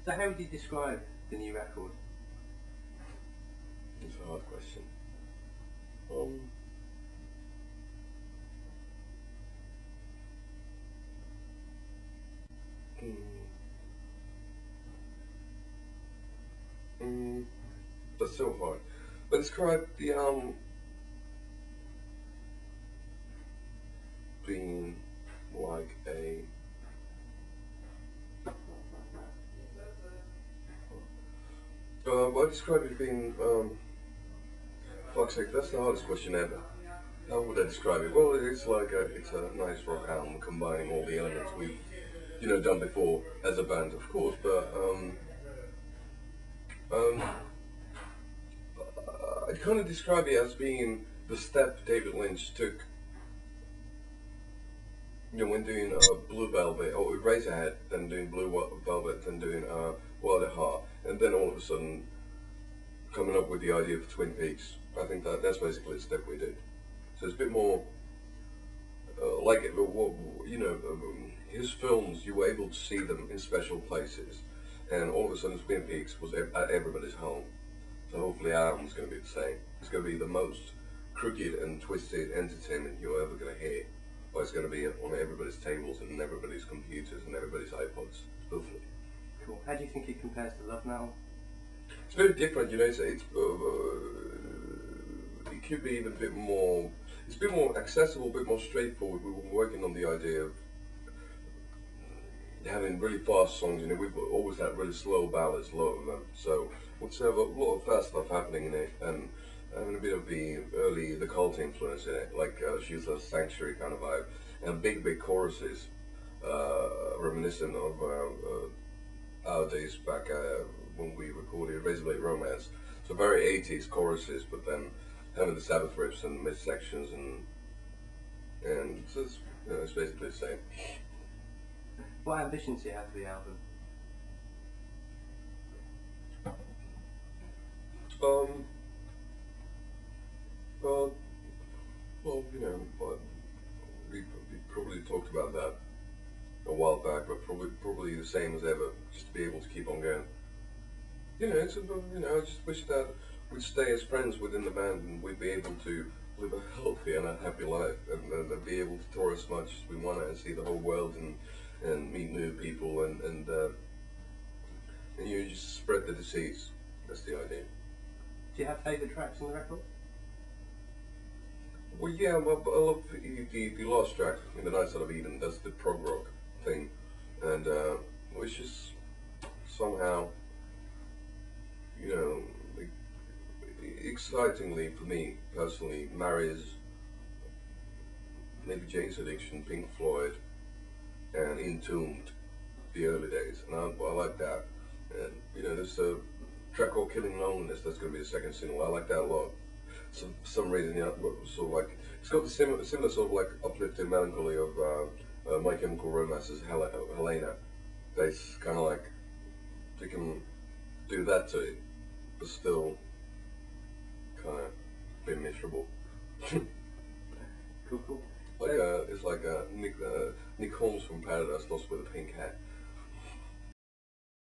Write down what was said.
So how would you describe the new record? It's a hard question. That's so hard. But describe the being like a I describe it being fuck's sake, that's the hardest question ever. How would I describe it? Well, it's a nice rock album combining all the elements we've done before as a band, of course, but I'd kind of describe it as being the step David Lynch took, when doing Blue Velvet, or Razorhead, then doing Blue Velvet, then doing Wild at Heart, and then all of a sudden coming up with the idea of Twin Peaks. I think that's basically the step we did. So it's a bit more like his films. You were able to see them in special places, and all of a sudden Twin Peaks was at everybody's home. So hopefully our album's going to be the same. It's going to be the most crooked and twisted entertainment you're ever going to hear. But it's going to be on everybody's tables and everybody's computers and everybody's iPods, hopefully. Cool. How do you think it compares to Love Now? It's very different, it could be even a bit more, it's a bit more accessible, a bit more straightforward. We were working on the idea of having really fast songs, we've always had really slow ballads, a lot of them. So let's have a lot of fast stuff happening in it, and having a bit of the cult influence in it, like She's a Sanctuary kind of vibe, and big choruses, reminiscent of our days back when we recorded Razorblade Romance. So very 80s choruses, but then having the Sabbath riffs and mid sections, and so it's basically the same. What ambitions do you have for the album? Well, we probably talked about that a while back, but probably the same as ever, just to be able to keep on going. I just wish that we'd stay as friends within the band, and we'd be able to live a healthy and a happy life, and be able to tour as much as we want and see the whole world, and meet new people, and you just spread the disease. That's the idea. Do you have favourite tracks on the record? Well, yeah, I love the last track, in The Night Out of Eden. That's the prog rock thing, and which is somehow, excitingly for me personally, marries maybe Jane's Addiction, Pink Floyd, and Entombed, the early days, and I like that. And there's a track called Killing Loneliness that's going to be the second single. I like that a lot. So for some reason, sort of like it's got the similar sort of like uplifting melancholy of My Chemical Romance's Helena. It's kind of like they can do that to it, but still kind of a bit miserable. Cool. Like it's like Nick Holmes from Paradise Lost with a Pink Hat.